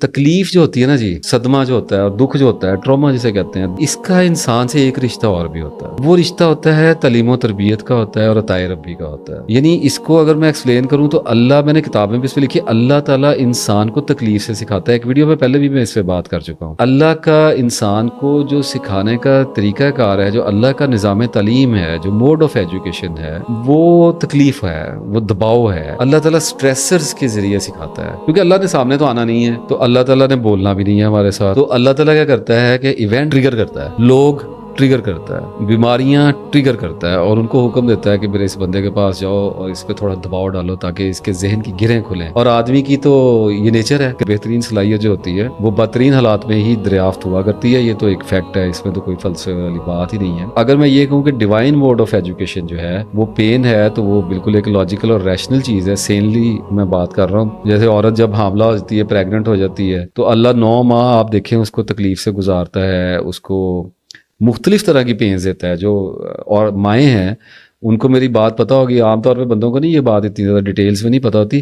تکلیف جو ہوتی ہے نا جی، صدمہ جو ہوتا ہے اور دکھ جو ہوتا ہے، ٹراما جسے کہتے ہیں، اس کا انسان سے ایک رشتہ اور بھی ہوتا ہے. وہ رشتہ ہوتا ہے تعلیم و تربیت کا ہوتا ہے اور عطائے ربی کا ہوتا ہے. یعنی اس کو اگر میں ایکسپلین کروں تو اللہ، میں نے کتابیں بھی اس پہ لکھی، اللہ تعالیٰ انسان کو تکلیف سے سکھاتا ہے. ایک ویڈیو میں پہلے بھی میں اس پہ بات کر چکا ہوں. اللہ کا انسان کو جو سکھانے کا طریقہ کار ہے، جو اللہ کا نظام تعلیم ہے، جو موڈ آف ایجوکیشن ہے، وہ تکلیف ہے، وہ دباؤ ہے. اللہ تعالیٰ سٹریسرز کے ذریعے سکھاتا ہے، کیونکہ اللہ نے سامنے تو آنا نہیں ہے، تو اللہ تعالیٰ نے بولنا بھی نہیں ہے ہمارے ساتھ. تو اللہ تعالیٰ کیا کرتا ہے کہ ایونٹ ٹریگر کرتا ہے، لوگ ٹریگر کرتا ہے، بیماریاں ٹریگر کرتا ہے، اور ان کو حکم دیتا ہے کہ میرے اس بندے کے پاس جاؤ اور اس پہ تھوڑا دباؤ ڈالو تاکہ اس کے ذہن کی گرہیں کھلیں. اور آدمی کی تو یہ نیچر ہے کہ بہترین صلاحیت جو ہوتی ہے وہ بدترین حالات میں ہی دریافت ہوا کرتی ہے. یہ تو ایک فیکٹ ہے، اس میں تو کوئی فلسفے والی بات ہی نہیں ہے. اگر میں یہ کہوں کہ ڈیوائن موڈ آف ایجوکیشن جو ہے وہ پین ہے، تو وہ بالکل ایک لاجیکل اور ریشنل چیز ہے. سینلی میں بات کر رہا ہوں. جیسے عورت جب حاملہ ہو جاتی ہے، پریگننٹ ہو جاتی ہے، تو اللہ 9 ماہ آپ دیکھیں اس کو تکلیف سے گزارتا ہے، اس کو مختلف طرح کی پینز دیتا ہے. جو اور مائیں ہیں ان کو میری بات پتہ ہوگی، عام طور پہ بندوں کو نہیں یہ بات اتنی زیادہ ڈیٹیلز میں نہیں پتہ ہوتی.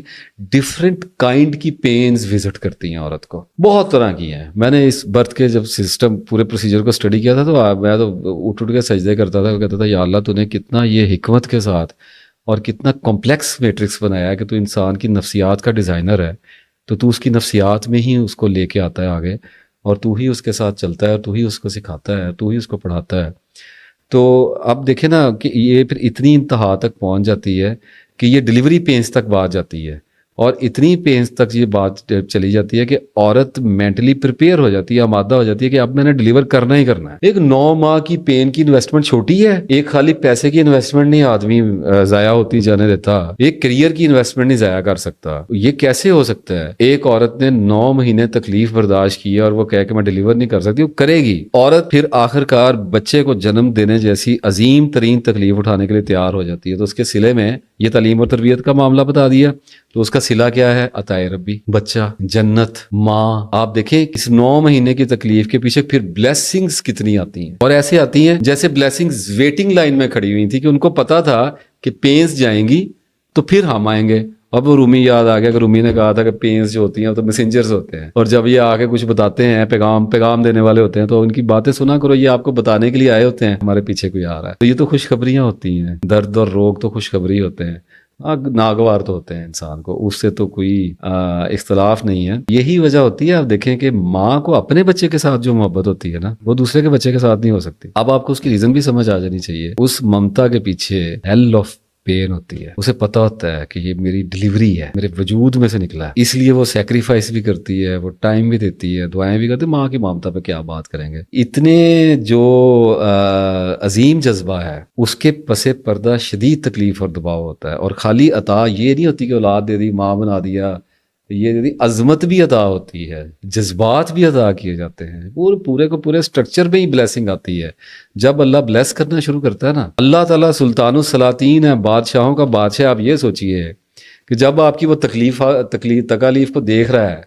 ڈفرینٹ کائنڈ کی پینز وزٹ کرتی ہیں عورت کو، بہت طرح کی ہیں. میں نے اس برتھ کے جب سسٹم پورے پروسیجر کو اسٹڈی کیا تھا تو میں تو اٹھ کے سجدے کرتا تھا، کہتا تھا یا اللہ تو نے کتنا یہ حکمت کے ساتھ اور کتنا کمپلیکس میٹرکس بنایا ہے کہ تو انسان کی نفسیات کا ڈیزائنر ہے. تو اس کی نفسیات میں ہی اس کو لے کے آتا ہے آگے، اور تو ہی اس کے ساتھ چلتا ہے، اور تو ہی اس کو سکھاتا ہے، تو ہی اس کو پڑھاتا ہے. تو اب دیکھیں نا کہ یہ پھر اتنی انتہا تک پہنچ جاتی ہے کہ یہ ڈیلیوری پینس تک بات جاتی ہے، اور اتنی پینس تک یہ بات چلی جاتی ہے کہ عورت مینٹلی پریپیئر ہو جاتی ہے، آمادہ ہو جاتی ہے کہ اب میں نے ڈیلیور کرنا ہی کرنا ہے. ایک 9 ماہ کی پین کی انویسٹمنٹ چھوٹی ہے، ایک خالی پیسے کی انویسٹمنٹ نہیں آدمی ضائع ہوتی جانے دیتا، ایک کریئر کی انویسٹمنٹ نہیں ضائع کر سکتا. یہ کیسے ہو سکتا ہے؟ ایک عورت نے 9 مہینے تکلیف برداشت کی اور وہ کہے کہ میں ڈیلیور نہیں کر سکتی، وہ کرے گی. عورت پھر آخر کار بچے کو جنم دینے جیسی عظیم ترین تکلیف اٹھانے کے لیے تیار ہو جاتی ہے. تو اس کے سلے میں یہ تعلیم اور تربیت کا معاملہ بتا دیا، تو اس کا صلہ کیا ہے؟ عطائے ربی، بچہ، جنت، ماں. آپ دیکھیں اس 9 مہینے کی تکلیف کے پیچھے پھر بلیسنگز کتنی آتی ہیں، اور ایسے آتی ہیں جیسے بلیسنگز ویٹنگ لائن میں کھڑی ہوئی تھی، کہ ان کو پتا تھا کہ پینز جائیں گی تو پھر ہم آئیں گے. اب وہ رومی یاد آ گیا کہ رومی نے کہا تھا کہ پینز جو ہوتی ہیں وہ تو میسنجرز ہوتے ہیں، اور جب یہ آ کے کچھ بتاتے ہیں، پیغام دینے والے ہوتے ہیں، تو ان کی باتیں سنا کرو، یہ آپ کو بتانے کے لیے آئے ہوتے ہیں ہمارے پیچھے کوئی آ رہا ہے. تو یہ تو خوشخبریاں ہوتی ہیں، درد اور روگ تو خوشخبری ہوتے ہیں، ناگوار تو ہوتے ہیں انسان کو، اس سے تو کوئی اختلاف نہیں ہے. یہی وجہ ہوتی ہے، آپ دیکھیں کہ ماں کو اپنے بچے کے ساتھ جو محبت ہوتی ہے نا، وہ دوسرے کے بچے کے ساتھ نہیں ہو سکتی. اب آپ کو اس کی ریزن بھی سمجھ آ جانی چاہیے. اس ممتا کے پیچھے ہیل آف پین ہوتی ہے. اسے پتا ہوتا ہے کہ یہ میری ڈیلیوری ہے، میرے وجود میں سے نکلا ہے، اس لیے وہ سیکریفائس بھی کرتی ہے، وہ ٹائم بھی دیتی ہے، دعائیں بھی کرتی ہے. ماں کی ممتا پہ کیا بات کریں گے. اتنے جو عظیم جذبہ ہے، اس کے پس پردہ شدید تکلیف اور دباؤ ہوتا ہے. اور خالی عطا یہ نہیں ہوتی کہ اولاد دے دی، ماں بنا دیا، یہ دے دی، عظمت بھی عطا ہوتی ہے، جذبات بھی عطا کیے جاتے ہیں. پورے کو پورے سٹرکچر میں ہی بلیسنگ آتی ہے. جب اللہ بلیس کرنا شروع کرتا ہے نا، اللہ تعالیٰ سلطان السلاطین ہے، بادشاہوں کا بادشاہ. آپ یہ سوچئے کہ جب آپ کی وہ تکالیف کو دیکھ رہا ہے،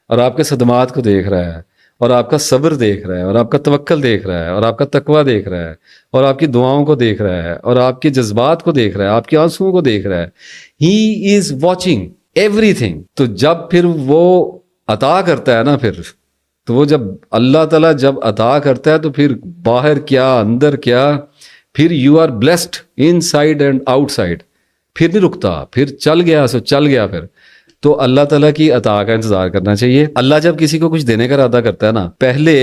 اور آپ کے صدمات کو دیکھ رہا ہے، اور آپ کا صبر دیکھ رہا ہے، اور آپ کا توکل دیکھ رہا ہے، اور آپ کا تقوی دیکھ رہا ہے، اور آپ کی دعاؤں کو دیکھ رہا ہے، اور آپ کے جذبات کو دیکھ رہا ہے، آپ کے آنسوؤں کو دیکھ رہا ہے. ہی از واچنگ ایوری تھنگ. تو جب پھر وہ عطا کرتا ہے نا، پھر تو وہ جب اللہ تعالیٰ جب عطا کرتا ہے تو پھر باہر کیا اندر کیا، پھر you are blessed inside and outside. پھر نہیں رکتا، پھر چل گیا سو چل گیا. پھر تو اللہ تعالیٰ کی عطا کا انتظار کرنا چاہیے. اللہ جب کسی کو کچھ دینے کا ارادہ کرتا ہے نا، پہلے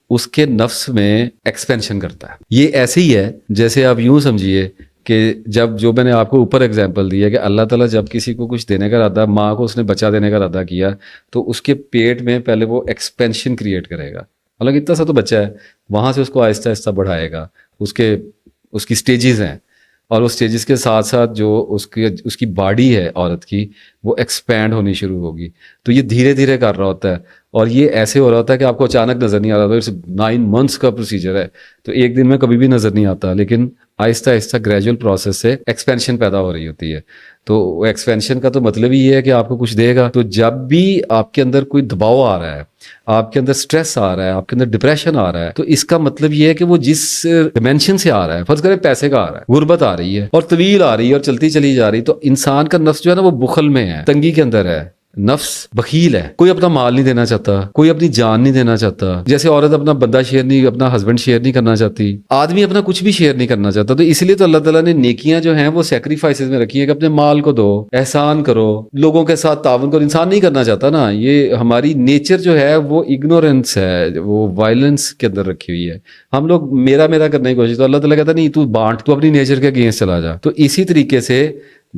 اس کے نفس میں ایکسپینشن کرتا ہے. یہ ایسے ہی ہے جیسے آپ یوں سمجھیے کہ جو میں نے آپ کو اوپر اگزامپل دی ہے کہ اللہ تعالیٰ جب کسی کو کچھ دینے کا ارادہ، ماں کو اس نے بچہ دینے کا ارادہ کیا، تو اس کے پیٹ میں پہلے وہ ایکسپینشن کریٹ کرے گا. حالانکہ اتنا سا تو بچہ ہے، وہاں سے اس کو آہستہ آہستہ بڑھائے گا. اس کی سٹیجز ہیں، اور اس سٹیجز کے ساتھ ساتھ جو اس کی باڈی ہے عورت کی، وہ ایکسپینڈ ہونی شروع ہوگی. تو یہ دھیرے دھیرے کر رہا ہوتا ہے، اور یہ ایسے ہو رہا ہوتا ہے کہ آپ کو اچانک نظر نہیں آ رہا ہوتا. 9 months کا پروسیجر ہے، تو ایک دن میں کبھی بھی نظر نہیں آتا، لیکن آہستہ آہستہ گریجول پروسیس سے ایکسپینشن پیدا ہو رہی ہوتی ہے. تو ایکسپینشن کا تو مطلب ہی یہ ہے کہ آپ کو کچھ دے گا. تو جب بھی آپ کے اندر کوئی دباؤ آ رہا ہے، آپ کے اندر سٹریس آ رہا ہے، آپ کے اندر ڈپریشن آ رہا ہے، تو اس کا مطلب یہ ہے کہ وہ جس ڈائمینشن سے آ رہا ہے، فرض کریں پیسے کا آ رہا ہے، غربت آ رہی ہے اور طویل آ رہی ہے اور چلتی چلی جا رہی، تو انسان کا نفس جو ہے نا وہ بخل میں ہے، تنگی کے اندر ہے، نفس بخیل ہے, کوئی اپنا مال نہیں دینا چاہتا, کوئی اپنی جان نہیں دینا چاہتا. جیسے عورت اپنا بندہ شیئر نہیں, اپنا ہسبینڈ شیئر نہیں کرنا چاہتی, آدمی اپنا کچھ بھی شیئر نہیں کرنا چاہتا. تو اس لیے تو اللہ تعالیٰ نے نیکیاں جو ہیں وہ سیکریفائسز میں رکھی ہیں کہ اپنے مال کو دو, احسان کرو, لوگوں کے ساتھ تعاون کرو. انسان نہیں کرنا چاہتا نا, یہ ہماری نیچر جو ہے وہ اگنورینس ہے, وہ وائلنس کے اندر رکھی ہوئی ہے. ہم لوگ میرا میرا کرنے کی کوشش, تو اللہ تعالیٰ کہتا نہیں تو بانٹ, تو اپنی نیچر کے اگینسٹ چلا جا. تو اسی طریقے سے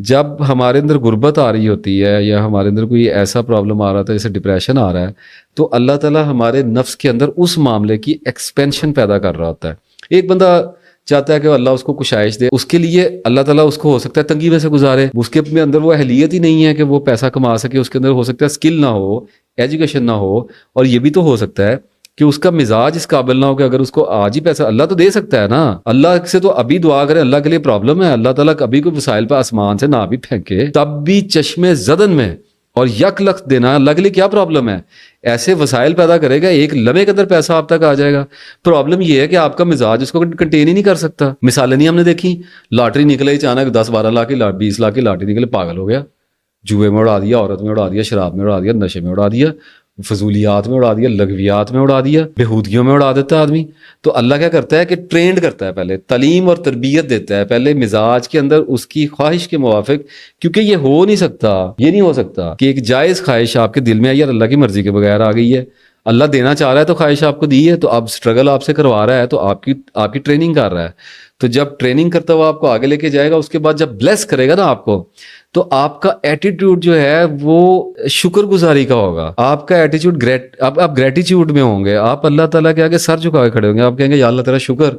جب ہمارے اندر غربت آ رہی ہوتی ہے یا ہمارے اندر کوئی ایسا پرابلم آ رہا تھا جیسے ڈپریشن آ رہا ہے, تو اللہ تعالیٰ ہمارے نفس کے اندر اس معاملے کی ایکسپینشن پیدا کر رہا ہوتا ہے. ایک بندہ چاہتا ہے کہ اللہ اس کو کشائش دے, اس کے لیے اللہ تعالیٰ اس کو ہو سکتا ہے تنگی میں سے گزارے, اس کے اندر وہ اہلیت ہی نہیں ہے کہ وہ پیسہ کما سکے, اس کے اندر ہو سکتا ہے اسکل نہ ہو, ایجوکیشن نہ ہو, اور یہ بھی تو ہو سکتا ہے کہ اس کا مزاج اس قابل نہ ہو کہ اگر اس کو آج ہی پیسہ, اللہ تو دے سکتا ہے نا, اللہ سے تو ابھی دعا کرے, اللہ کے لیے پرابلم ہے, اللہ تعالیٰ کبھی کوئی وسائل پہ آسمان سے نہ بھی پھینکے تب بھی چشمے زدن میں اور یک لخت دینا اللہ کے لیے کیا پرابلم ہے. ایسے وسائل پیدا کرے گا, ایک لمحے کے اندر پیسہ آپ تک آ جائے گا. پرابلم یہ ہے کہ آپ کا مزاج اس کو کنٹین ہی نہیں کر سکتا. مثالیں نہیں ہم نے دیکھی, لاٹری نکلے اچانک 10-12 لاکھ کی 20 لاکھ کی لاٹری نکلے, پاگل ہو گیا, جوئے میں اڑا دیا, عورت میں اڑا دیا, شراب میں اڑا دیا, نشے میں اڑا دیا, فضولیات میں اڑا دیا, لغویات میں اڑا دیا, بےہودگیوں میں اڑا دیتا ہے آدمی. تو اللہ کیا کرتا ہے کہ ٹرینڈ کرتا ہے, پہلے تعلیم اور تربیت دیتا ہے, پہلے مزاج کے اندر اس کی خواہش کے موافق, کیونکہ یہ ہو نہیں سکتا, یہ نہیں ہو سکتا کہ ایک جائز خواہش آپ کے دل میں آئی اور اللہ کی مرضی کے بغیر آ گئی ہے. اللہ دینا چاہ رہا ہے تو خواہش آپ کو دی ہے, تو اب اسٹرگل آپ سے کروا رہا ہے, تو آپ کی ٹریننگ کر رہا ہے. تو جب ٹریننگ کرتا ہوا آپ کو آگے لے کے جائے گا, اس کے بعد جب بلیس کرے گا نا آپ کو, تو آپ کا ایٹیٹیوڈ جو ہے وہ شکر گزاری کا ہوگا. آپ کا ایٹیٹیوڈ آپ گریٹیٹیوڈ میں ہوں گے, آپ اللہ تعالیٰ کے آگے سر جھکا کے کھڑے ہوں گے, آپ کہیں گے یا اللہ تیرا شکر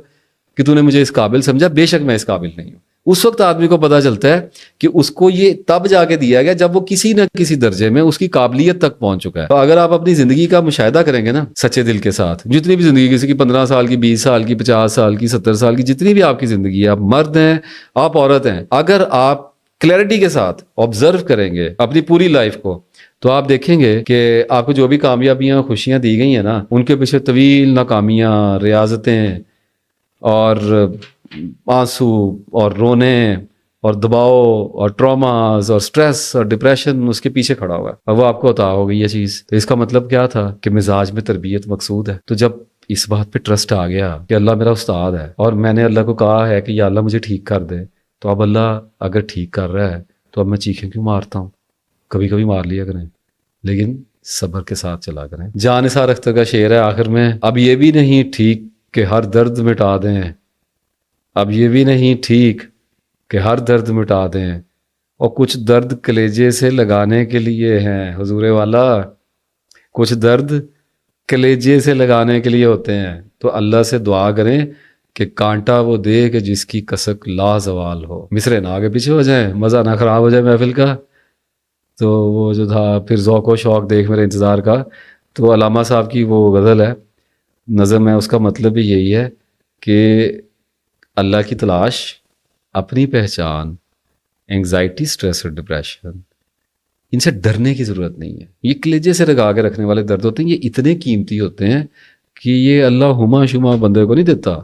کہ تو نے مجھے اس قابل سمجھا, بے شک میں اس قابل نہیں ہوں. اس وقت آدمی کو پتا چلتا ہے کہ اس کو یہ تب جا کے دیا گیا جب وہ کسی نہ کسی درجے میں اس کی قابلیت تک پہنچ چکا ہے. تو اگر آپ اپنی زندگی کا مشاہدہ کریں گے نا سچے دل کے ساتھ, جتنی بھی زندگی, کسی کی 15 سال کی, 20 سال کی, 50 سال کی, 70 سال کی, جتنی بھی آپ کی زندگی ہے, آپ مرد ہیں, آپ عورت ہیں, اگر آپ کلیئرٹی کے ساتھ آبزرو کریں گے اپنی پوری لائف کو, تو آپ دیکھیں گے کہ آپ کو جو بھی کامیابیاں خوشیاں دی گئی ہیں نا, ان کے پیچھے طویل ناکامیاں, ریاضتیں اور آنسو اور رونے اور دباؤ اور ٹراماز اور سٹریس اور ڈپریشن اس کے پیچھے کھڑا ہوا ہے. اب وہ آپ کو عطا ہو گئی یہ چیز, تو اس کا مطلب کیا تھا کہ مزاج میں تربیت مقصود ہے. تو جب اس بات پہ ٹرسٹ آ گیا کہ اللہ میرا استاد ہے اور میں نے اللہ کو کہا ہے کہ یا اللہ مجھے ٹھیک کر دے, تو اب اللہ اگر ٹھیک کر رہا ہے تو اب میں چیخیں کیوں مارتا ہوں, کبھی کبھی مار لیا کریں, لیکن صبر کے ساتھ چلا کریں. جان نثار اختر کا شعر ہے آخر میں, اب یہ بھی نہیں ٹھیک کہ ہر درد مٹا دیں, اب یہ بھی نہیں ٹھیک کہ ہر درد مٹا دیں, اور کچھ درد کلیجے سے لگانے کے لیے ہیں. حضور والا, کچھ درد کلیجے سے لگانے کے لیے ہوتے ہیں. تو اللہ سے دعا کریں کہ کانٹا وہ دے کہ جس کی کسک لا زوال ہو. مصرے نہ آگے پیچھے ہو جائیں, مزہ نہ خراب ہو جائے محفل کا. تو وہ جو تھا پھر ذوق و شوق دیکھ میرے انتظار کا, تو علامہ صاحب کی وہ غزل ہے, نظم ہے, اس کا مطلب بھی یہی ہے کہ اللہ کی تلاش, اپنی پہچان, انگزائٹی, سٹریس اور ڈپریشن, ان سے ڈرنے کی ضرورت نہیں ہے. یہ کلیجے سے لگا کے رکھنے والے درد ہوتے ہیں, یہ اتنے قیمتی ہوتے ہیں کہ یہ اللہ ہما شما بندے کو نہیں دیتا,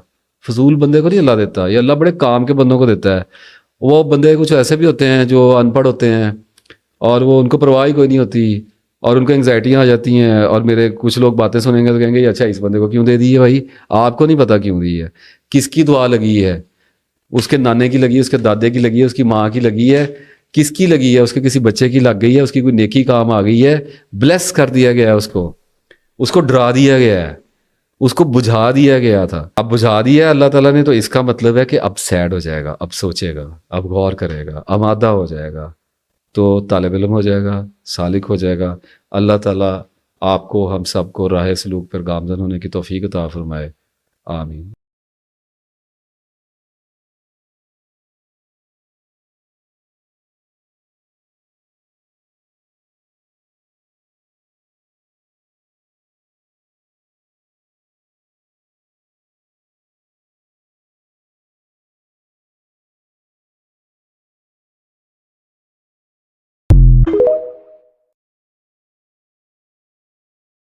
فضول بندے کو نہیں اللہ دیتا, یہ اللہ بڑے کام کے بندوں کو دیتا ہے. وہ بندے کچھ ایسے بھی ہوتے ہیں جو ان پڑھ ہوتے ہیں اور وہ ان کو پرواہ ہی کوئی نہیں ہوتی, اور ان کو انگزائٹیاں آ جاتی ہیں, اور میرے کچھ لوگ باتیں سنیں گے تو کہیں گے اچھا اس بندے کو کیوں دے دی ہے بھائی, آپ کو نہیں پتا کیوں دی ہے, کس کی دعا لگی ہے, اس کے نانے کی لگی ہے, اس کے دادے کی لگی ہے, اس کی ماں کی لگی ہے, کس کی لگی ہے, اس کے کسی بچے کی لگ گئی ہے, اس کی کوئی نیکی کام آ گئی ہے, بلیس کر دیا گیا ہے, اس کو ڈرا دیا گیا ہے, اس کو بجھا دیا گیا تھا, اب بجھا دیا ہے اللہ تعالیٰ نے. تو اس کا مطلب ہے کہ اب سیڈ ہو جائے گا, اب سوچے گا, اب غور کرے گا, آمادہ ہو جائے گا, تو طالب علم ہو جائے گا, سالک ہو جائے گا. اللہ تعالیٰ آپ کو, ہم سب کو راہ سلوک پر گامزن ہونے کی توفیق عطا فرمائے. آمین.